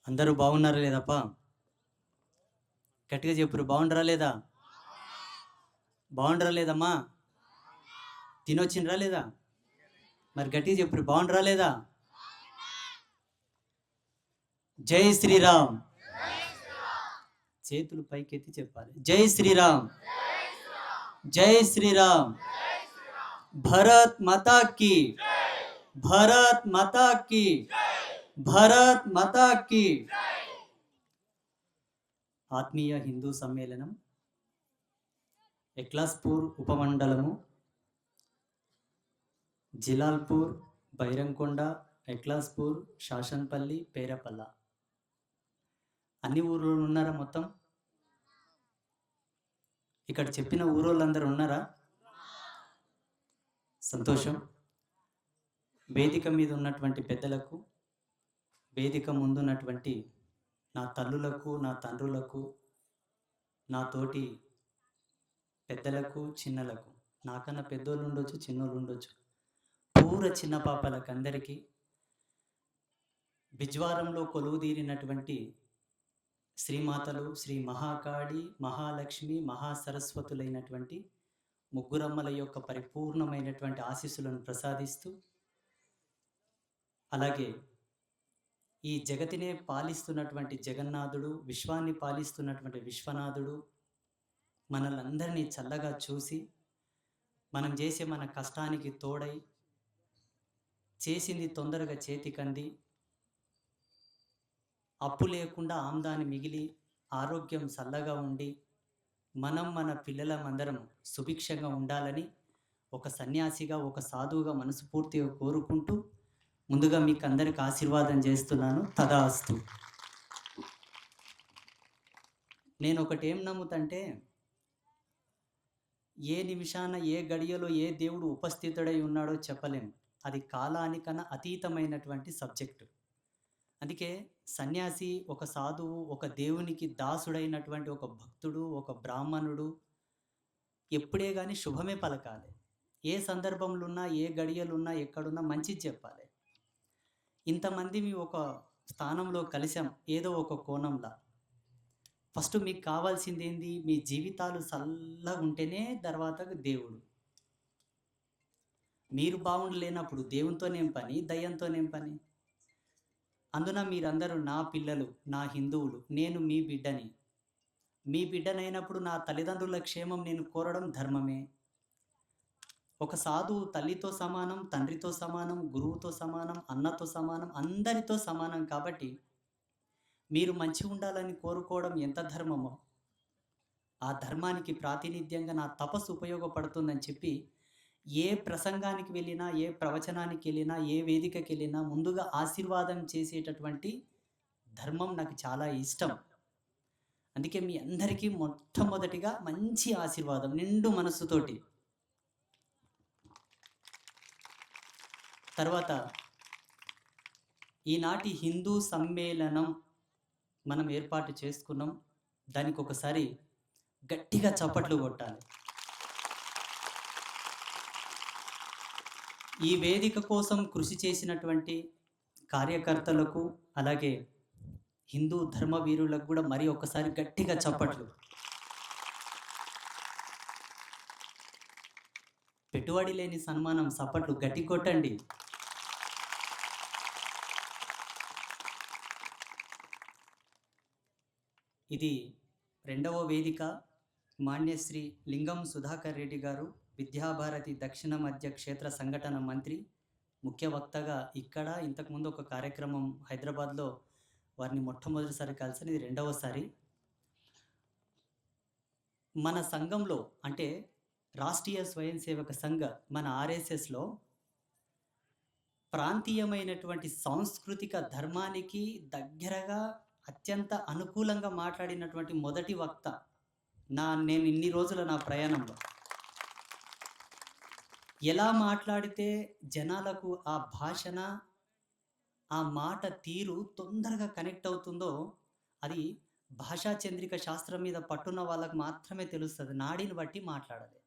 అందరూ బాగున్నారా లేదప్పా? గట్టిగా చెప్పురు. బాగుండరా లేదా? బాగుండరా లేదమ్మా? తినొచ్చిండ్రా లేదా? మరి గట్టిగా చెప్పురు. బాగుండరా లేదా? జై శ్రీరామ్. చేతులు పైకెత్తి చెప్పాలి. జై శ్రీరామ్, జై శ్రీరామ్. భరత్ మాతా కీ, భరత్ మాతా కీ, భరత్ మాతా కీ. ఆత్మీయ హిందూ సమ్మేళనం ఎక్లాస్పూర్ ఉపమండలము, జిలాల్పూర్, బైరంకొండ, ఎక్లాస్పూర్, శాసన్పల్లి, పేరపల్ల అన్ని ఊర్లో ఉన్నారా? మొత్తం ఇక్కడ చెప్పిన ఊరోళ్ళందరూ ఉన్నారా? సంతోషం. వేదిక మీద ఉన్నటువంటి పెద్దలకు, వేదిక ముందున్నటువంటి నా తల్లులకు, నా తండ్రులకు, నా తోటి పెద్దలకు, చిన్నలకు, నాకన్నా పెద్దోళ్ళు ఉండొచ్చు, చిన్నోళ్ళు ఉండొచ్చు, పూర చిన్న పాపలకు అందరికీ బిజ్వారంలో కొలువుదీరినటువంటి శ్రీమాతలు, శ్రీ మహాకాళి, మహాలక్ష్మి, మహాసరస్వతులైనటువంటి ముగ్గురమ్మల యొక్క పరిపూర్ణమైనటువంటి ఆశీస్సులను ప్రసాదిస్తూ, అలాగే ఈ జగతినే పాలిస్తున్నటువంటి జగన్నాథుడు, విశ్వాన్ని పాలిస్తున్నటువంటి విశ్వనాథుడు మనలందరినీ చల్లగా చూసి, మనం చేసే మన కష్టానికి తోడై, చేసింది తొందరగా చేతికంది, అప్పు లేకుండా ఆమ్దాని మిగిలి, ఆరోగ్యం చల్లగా ఉండి, మనం మన పిల్లలమందరం సుభిక్షంగా ఉండాలని ఒక సన్యాసిగా, ఒక సాధువుగా మనస్ఫూర్తిగా కోరుకుంటూ, ముందుగా మీకు అందరికి ఆశీర్వాదం చేస్తున్నాను. తదాస్తు. నేను ఒకటి ఏం నమ్ముతంటే, ఏ నిమిషాన, ఏ గడియలో ఏ దేవుడు ఉపస్థితుడై ఉన్నాడో చెప్పలేము. అది కాలానికన్నా అతీతమైనటువంటి సబ్జెక్టు. అందుకే సన్యాసి, ఒక సాధువు, ఒక దేవునికి దాసుడైనటువంటి ఒక భక్తుడు, ఒక బ్రాహ్మణుడు ఎప్పుడే కానీ శుభమే పలకాలి. ఏ సందర్భంలో ఉన్నా, ఏ గడియలున్నా, ఎక్కడున్నా మంచిది చెప్పాలి. ఇంతమంది మీ ఒక స్థానంలో కలిసాం, ఏదో ఒక కోణంలో. ఫస్ట్ మీకు కావాల్సింది ఏంది? మీ జీవితాలు చల్లగా ఉంటేనే తర్వాత దేవుడు. మీరు బాగుండలేనప్పుడు దేవునితోనేం పని, దయ్యంతోనేం పని? అందున మీరందరూ నా పిల్లలు, నా హిందువులు, నేను మీ బిడ్డని. మీ బిడ్డనైనప్పుడు నా తల్లిదండ్రుల క్షేమం నేను కోరడం ధర్మమే. ఒక సాధువు తల్లితో సమానం, తండ్రితో సమానం, గురువుతో సమానం, అన్నతో సమానం, అందరితో సమానం. కాబట్టి మీరు మంచిగా ఉండాలని కోరుకోవడం ఎంత ధర్మమో, ఆ ధర్మానికి ప్రాతినిధ్యంగా నా తపస్సు ఉపయోగపడుతుందని చెప్పి, ఏ ప్రసంగానికి వెళ్ళినా, ఏ ప్రవచనానికి వెళ్ళినా, ఏ వేదికకి వెళ్ళినా ముందుగా ఆశీర్వాదం చేసేటటువంటి ధర్మం నాకు చాలా ఇష్టం. అందుకే మీ అందరికీ మొట్టమొదటిగా మంచి ఆశీర్వాదం నిండు మనస్సుతోటి. తర్వాత ఈనాటి హిందూ సమ్మేళనం మనం ఏర్పాటు చేసుకున్నాం. దానికి ఒకసారి గట్టిగా చప్పట్లు కొట్టాలి. ఈ వేదిక కోసం కృషి చేసినటువంటి కార్యకర్తలకు, అలాగే హిందూ ధర్మవీరులకు కూడా మరి ఒకసారి గట్టిగా చప్పట్లు. పెట్టుబడి లేని సన్మానం, చప్పట్లు గట్టి కొట్టండి. ఇది రెండవ వేదిక. మాన్యశ్రీ లింగం సుధాకర్ రెడ్డి గారు, విద్యాభారతి దక్షిణ మధ్య క్షేత్ర సంఘటన మంత్రి, ముఖ్య వక్తగా ఇక్కడ. ఇంతకుముందు ఒక కార్యక్రమం హైదరాబాద్లో వారిని మొట్టమొదటిసారి కలిసిన, ఇది రెండవసారి. మన సంఘంలో అంటే రాష్ట్రీయ స్వయం సేవక సంఘ, మన ఆర్ఎస్ఎస్లో ప్రాంతీయమైనటువంటి సాంస్కృతిక ధర్మానికి దగ్గరగా, అత్యంత అనుకూలంగా మాట్లాడినటువంటి మొదటి వక్త నేను ఇన్ని రోజుల నా ప్రయాణంలో. ఎలా మాట్లాడితే జనాలకు ఆ భాషన, ఆ మాట తీరు తొందరగా కనెక్ట్ అవుతుందో, అది భాషా చంద్రిక శాస్త్రం మీద పట్టున్న వాళ్ళకు మాత్రమే తెలుస్తుంది. నాడిని బట్టి మాట్లాడాలి.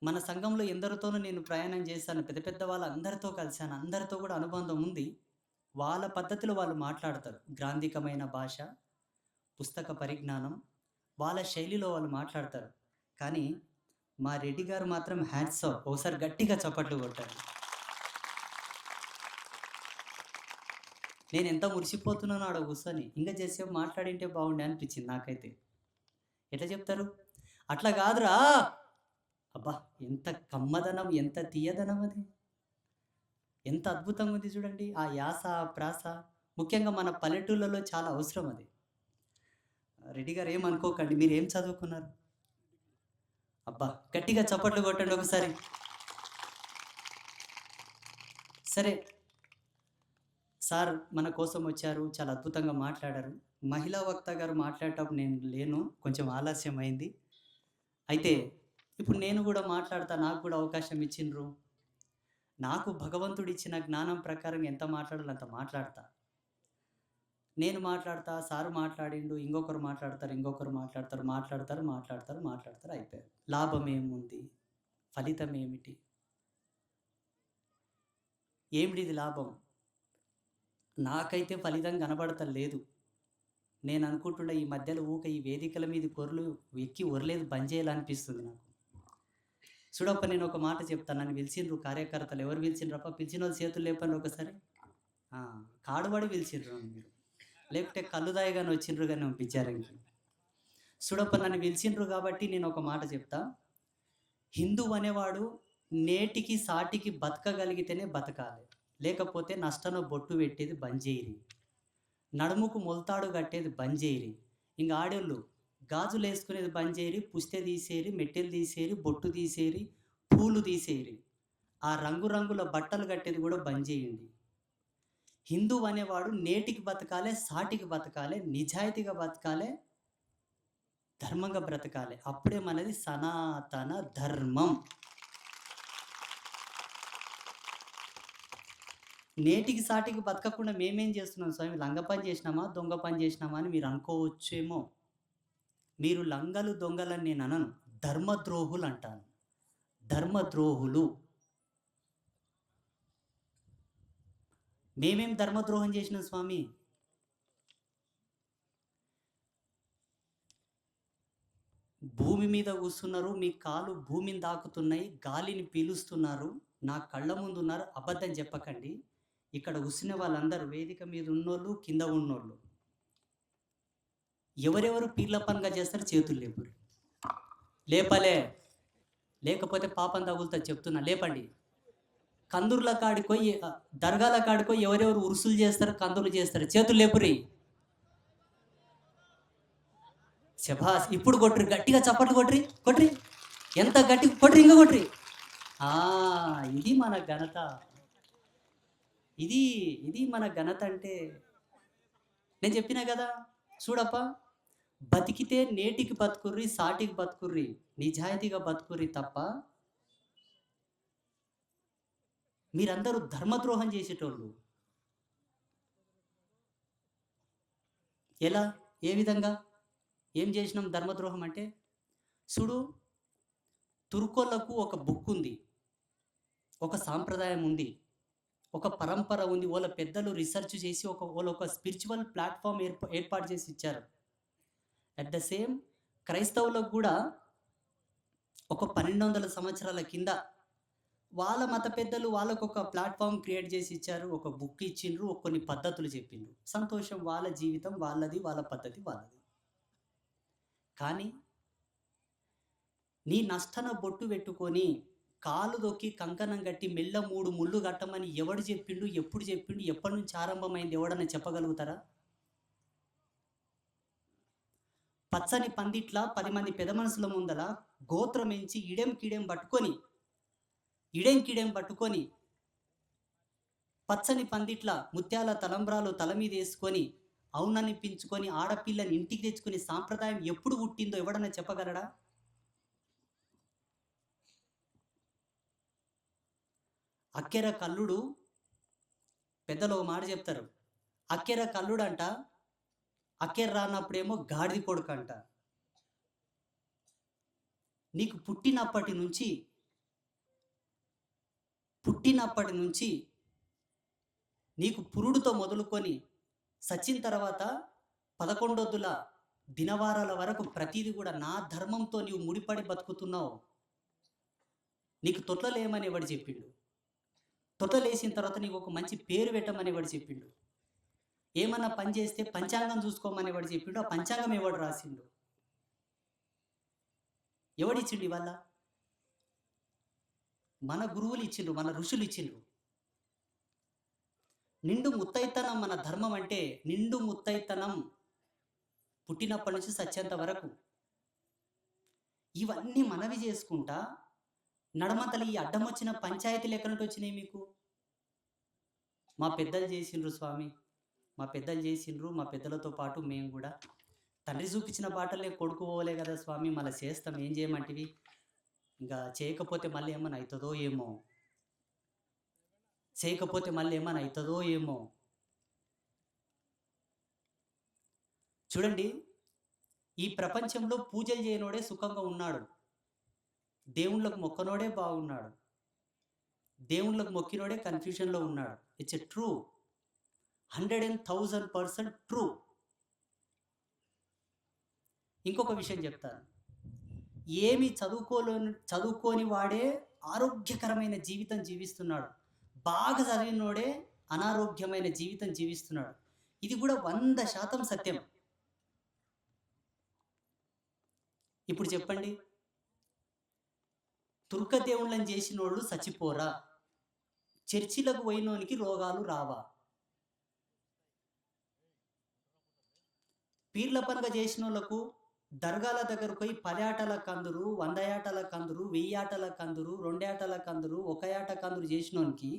మన సంఘంలో ఎందరితోనూ నేను ప్రయాణం చేశాను, పెద్ద పెద్ద వాళ్ళందరితో కలిశాను, అందరితో కూడా అనుబంధం ఉంది. వాళ్ళ పద్ధతిలో వాళ్ళు మాట్లాడతారు. గ్రాంథికమైన భాష, పుస్తక పరిజ్ఞానం, వాళ్ళ శైలిలో వాళ్ళు మాట్లాడతారు. కానీ మా రెడ్డి గారు మాత్రం హ్యాట్స్ ఆఫ్. ఒకసారి గట్టిగా చప్పట్లు కొట్టాలి. నేనెంత మురిసిపోతున్నానో ఆడ కూర్చొని. ఇంక జరసేపు మాట్లాడింటే బాగుండే అనిపించింది నాకైతే. ఎట్లా చెప్తారు? అట్లా కాదురా! అబ్బా! ఎంత కమ్మదనం, ఎంత తీయదనం అది. ఎంత అద్భుతంగా ఉంది చూడండి. ఆ యాస, ఆ ప్రాస ముఖ్యంగా మన పల్లెటూళ్ళలో చాలా అవసరం అది. రెడ్డి గారు ఏమనుకోకండి. మీరేం చదువుకున్నారు? అబ్బా! గట్టిగా చప్పట్లు కొట్టండి ఒకసారి. సరే. సార్ మన కోసం వచ్చారు. చాలా అద్భుతంగా మాట్లాడారు. మహిళా వక్త గారు మాట్లాడేటప్పుడు నేను లేను. కొంచెం ఆలస్యం అయింది. అయితే ఇప్పుడు నేను గూడా మాట్లాడతా. నాకు కూడా అవకాశం ఇచ్చిండ్రు. నాకు భగవంతుడిచ్చిన జ్ఞానం ప్రకారం ఎంత మాట్లాడాలో అంత మాట్లాడతా. నేను మాట్లాడతా, సారు మాట్లాడిండు, ఇంకొకరు మాట్లాడతారు, ఇంకొకరు మాట్లాడతారు, మాట్లాడతారు అయిపోయారు. లాభం ఏముంది? ఫలితం ఏమిటి? ఏమిటిది లాభం? నాకైతే ఫలితం కనబడతలేదు. నేను అనుకుంటుండే ఈ మధ్యలో ఈ వేదికల మీద పొర్లు ఎక్కి ఒర్లేదు బంద్ చేయాలనిపిస్తుంది నాకు. చూడప్ప నేను ఒక మాట చెప్తాను. నన్ను పిలిచిండ్రు కార్యకర్తలు. ఎవరు పిలిచిండ్రప్ప? పిలిచినోళ్ళు చేతులు లేపండి ఒకసారి. కాడుబడి పిలిచిండ్రు మీరు. లేకపోతే కళ్ళు దాయగానే వచ్చిండ్రు గాని పిచ్చారంకి. చూడప్ప నన్ను పిలిచిండ్రు కాబట్టి నేను ఒక మాట చెప్తా. హిందువు అనేవాడు నేటికి సాటికి బతకగలిగితేనే బతకాలి. లేకపోతే నష్టన బొట్టు పెట్టేది బంద్ చేయరి. నడుముకు మొలతాడు కట్టేది బంద్ చేయరి. ఇంక ఆడోళ్ళు గాజులు వేసుకునేది బంద్ చేయరి, పుస్తె తీసేరి, మెట్టెలు తీసేరి, బొట్టు తీసేరి, పూలు తీసేరి. ఆ రంగురంగుల బట్టలు కట్టేది కూడా బంద్ చేయండి. హిందువు అనేవాడు నేటికి బతకాలే, సాటికి బతకాలే, నిజాయితీగా బతకాలే, ధర్మంగా బ్రతకాలి. అప్పుడే మనది సనాతన ధర్మం. నేటికి సాటికి బతకకుండా మేమేం చేస్తున్నాం స్వామి? లంగ పని చేసినామా, దొంగ పని చేసినామా అని మీరు అనుకోవచ్చేమో. మీరు లంగలు దొంగలని నేను అనను. ధర్మద్రోహులు అంటాను. ధర్మద్రోహులు. మేమేం ధర్మద్రోహం చేసినాం స్వామి? భూమి మీద కూర్చున్నారు, మీ కాలు భూమిని తాకుతున్నాయి, గాలిని పీలుస్తున్నారు, నా కళ్ళ ముందు ఉన్నారు. అబద్ధం చెప్పకండి. ఇక్కడ కూర్చునే వాళ్ళందరూ వేదిక మీద ఉన్నోళ్ళు, కింద ఉన్నోళ్ళు ఎవరెవరు పీర్ల పనుగా చేస్తారు? చేతులు లేపురు. లేపలే, లేకపోతే పాపం తగులుతా చెప్తున్నా. లేపండి. కందుర్ల కాడిపోయి దర్గాల కాడిపోయి ఎవరెవరు ఉరుసులు చేస్తారు, కందులు చేస్తారు? చేతులు లేపురి. శభాస్. ఇప్పుడు కొట్రి, గట్టిగా చప్పట్లు కొట్రి, కొట్రి. ఎంత గట్టి కొట్రి, ఇంకా కొట్రి. ఇది మన ఘనత. ఇది ఇది మన ఘనత అంటే నేను చెప్పినా కదా. చూడప్ప, బతికితే నేటికి బతుకుర్రి, సాటికి బతుకుర్రి, నిజాయితీగా బతుకుర్రి తప్ప మీరందరూ ధర్మద్రోహం చేసేటోళ్ళు. ఎలా? ఏ విధంగా? ఏం చేసినాం ధర్మద్రోహం అంటే? చూడు, తుర్కోళ్లకు ఒక బుక్ ఉంది, ఒక సాంప్రదాయం ఉంది, ఒక పరంపర ఉంది. వాళ్ళ పెద్దలు రీసెర్చ్ చేసి ఒక స్పిరిచువల్ ప్లాట్ఫామ్ ఏర్పాటు చేసి ఇచ్చారు. అట్ ద సేమ్ క్రైస్తవులకు కూడా ఒక 1200 సంవత్సరాల కింద వాళ్ళ మత పెద్దలు వాళ్ళకు ఒక ప్లాట్ఫామ్ క్రియేట్ చేసి ఇచ్చారు. ఒక బుక్ ఇచ్చిండ్రు, కొన్ని పద్ధతులు చెప్పిండ్రు. సంతోషం, వాళ్ళ జీవితం వాళ్ళది, వాళ్ళ పద్ధతి వాళ్ళది. కానీ నీ నష్టన బొట్టు పెట్టుకొని కాలు దొక్కి కంకణం కట్టి మెల్ల 3 ముళ్ళు కట్టమని ఎవడు చెప్పిండు? ఎప్పుడు చెప్పిండు? ఎప్పటి నుంచి ఆరంభమైంది? ఎవడన్నా చెప్పగలుగుతారా? పచ్చని పందిట్ల 10 మంది పెద్ద మనుషుల ముందల గోత్రం ఎంచి ఇడెం కిడెం పట్టుకొని పచ్చని పందిట్ల ముత్యాల తలంబ్రాలు తల మీద వేసుకొని అవుననిపించుకొని ఆడపిల్లని ఇంటికి తెచ్చుకుని సాంప్రదాయం ఎప్పుడు పుట్టిందో ఎవడన్నా చెప్పగలడా? అక్కెర కల్లుడు, పెద్దలు ఒక మాట చెప్తారు. అక్కెర కల్లుడంట, అక్కెర రానప్పుడేమో గాడిది కొడుకంట. నీకు పుట్టినప్పటి నుంచి నీకు పురుడుతో మొదలుకొని సచిన తర్వాత 11 దినవారాల వరకు ప్రతీది కూడా నా ధర్మంతో నీవు ముడిపడి బతుకుతున్నావు. నీకు తొట్లలేయమని ఎవడు చెప్పిండు? తొట్లలేసిన తర్వాత నీకు ఒక మంచి పేరు పెట్టమని ఎవడు చెప్పిండు? ఏమన్నా పని చేస్తే పంచాంగం చూసుకోమని ఎవడు చెప్పిండు? ఆ పంచాంగం ఎవడు రాసిండు? ఎవడిచ్చిండు ఇవాళ? మన గురువులు ఇచ్చిండ్రు, మన ఋషులు ఇచ్చిండ్రు. నిండు ముత్తైతనం మన ధర్మం అంటే నిండు ముత్తైతనం పుట్టినప్పటి నుంచి సత్యంత వరకు. ఇవన్నీ మనవి చేసుకుంటా నడమతలి ఈ అడ్డం వచ్చిన పంచాయతీలు ఎక్కడి నుండి వచ్చినాయి మీకు? మా పెద్దలు చేసిండ్రు స్వామి, మా పెద్దలు చేసిండ్రు, మా పెద్దలతో పాటు మేము కూడా తండ్రి చూపించిన బాటలే కొడుకు పోలే కదా స్వామి, మళ్ళీ చేస్తాం, ఏం చేయమంటివి? ఇంకా చేయకపోతే మళ్ళీ ఏమైనా అవుతుందో ఏమో, చేయకపోతే మళ్ళీ ఏమైనా అవుతుందో ఏమో. చూడండి, ఈ ప్రపంచంలో పూజలు చేయనోడే సుఖంగా ఉన్నాడు, దేవుళ్ళకు మొక్కనోడే బాగున్నాడు, దేవుళ్ళకు మొక్కినోడే కన్ఫ్యూషన్లో ఉన్నాడు. It's a true, 110,000% true. ఇంకొక విషయం చెప్తాను, ఏమి చదువుకోని వాడే ఆరోగ్యకరమైన జీవితం జీవిస్తున్నాడు, బాగా చదివినోడే అనారోగ్యమైన జీవితం జీవిస్తున్నాడు. ఇది కూడా 100% సత్యం. ఇప్పుడు చెప్పండి, తుర్క దేవుళ్ళని చేసినోళ్ళు చచ్చిపోరా? చర్చిలకు పోయినోనికి రోగాలు రావా? పీర్ల పండుగ చేసిన వాళ్ళకు దర్గాల దగ్గరకు పోయి 10 ఆటల కందురు, 100 ఆటల కందురు, 1000 ఆటల కందురు, 2 ఆటల కందురు, 1 ఆట కందురు చేసినోనికి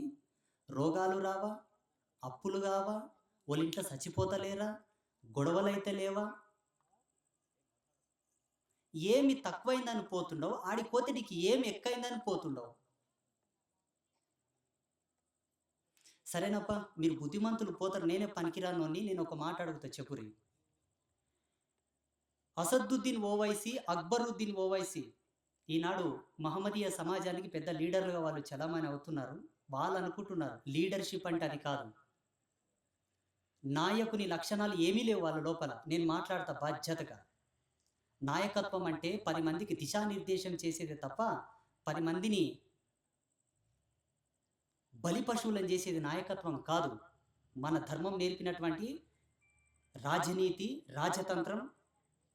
రోగాలు రావా? అప్పులు కావా? వాళ్ళ ఇంట్లో చచ్చిపోతలేరా? గొడవలైతే లేవా? ఏమి తక్కువైందని పోతుండవు, ఆడిపోతే నీకు ఏమి ఎక్కువైందని పోతుండవు. సరేనప్ప, మీరు బుద్ధిమంతులు పోతారు, నేనే పనికిరాను అని నేను ఒక మాట అడుగుతా, చెప్పురి. అసదుద్దీన్ ఓవైసీ, అక్బరుద్దీన్ ఓవైసీ ఈనాడు మహమ్మదీయ సమాజానికి పెద్ద లీడర్లుగా వాళ్ళు చలామణి అవుతున్నారు. వాళ్ళు అనుకుంటున్నారు లీడర్షిప్ అంటే అది కాదు, నాయకుని లక్షణాలు ఏమీ లేవు వాళ్ళ లోపల. నేను మాట్లాడతా బాధ్యతగా. నాయకత్వం అంటే 10 మందికి దిశానిర్దేశం చేసేదే తప్ప 10 మందిని బలి పశువులను చేసేది నాయకత్వం కాదు. మన ధర్మం నేర్పినటువంటి రాజనీతి, రాజతంత్రం,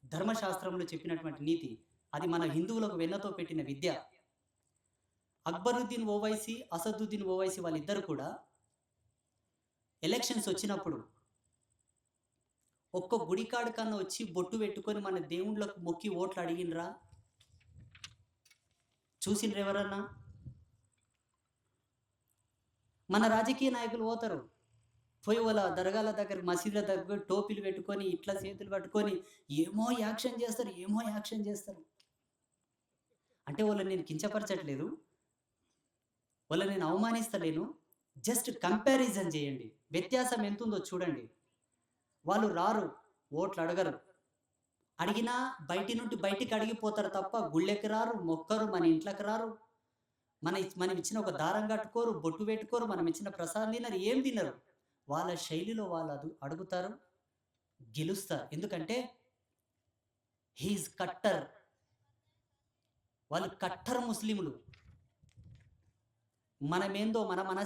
ధర్మశాస్త్రంలో చెప్పినటువంటి నీతి, అది మన హిందువులకు వెన్నతో పెట్టిన విద్య. అక్బరుద్దీన్ ఓవైసీ, అసదుద్దీన్ ఓవైసీ వాళ్ళిద్దరు కూడా ఎలక్షన్స్ వచ్చినప్పుడు ఒక్క గుడికాడు కన్నా వచ్చి బొట్టు పెట్టుకొని మన దేవుళ్ళకు మొక్కి ఓట్లు అడిగినరా? చూసిండ్రు ఎవరన్నా? మన రాజకీయ నాయకులు పోతారు, పోయి వాళ్ళ దర్గాల దగ్గర, మసీదుల దగ్గర టోపీలు పెట్టుకొని ఇట్లా చేతులు పట్టుకొని ఏమో యాక్షన్ చేస్తారు, ఏమో యాక్షన్ చేస్తారు. అంటే వాళ్ళని నేను కించపరచట్లేదు, వాళ్ళని నేను అవమానిస్తలేను, జస్ట్ కంపారిజన్ చేయండి, వ్యత్యాసం ఎంతుందో చూడండి. వాళ్ళు రారు, ఓట్లు అడగరు, అడిగినా బయటి నుండి బయటికి అడిగిపోతారు తప్ప గుళ్ళెకి రారు, మొక్కరు, మన ఇంట్లోకి రారు, మనం ఇచ్చిన ఒక దారం కట్టుకోరు, బొట్టు పెట్టుకోరు, మనం ఇచ్చిన ప్రసాదం తినరు, ఏం తినరు. వాళ్ళ శైలిలో వాళ్ళు అడుగుతారు, గెలుస్తారు. ఎందుకంటే హీజ్ కట్టర్, వాళ్ళు కట్టర్ ముస్లింలు. మనమేందో మన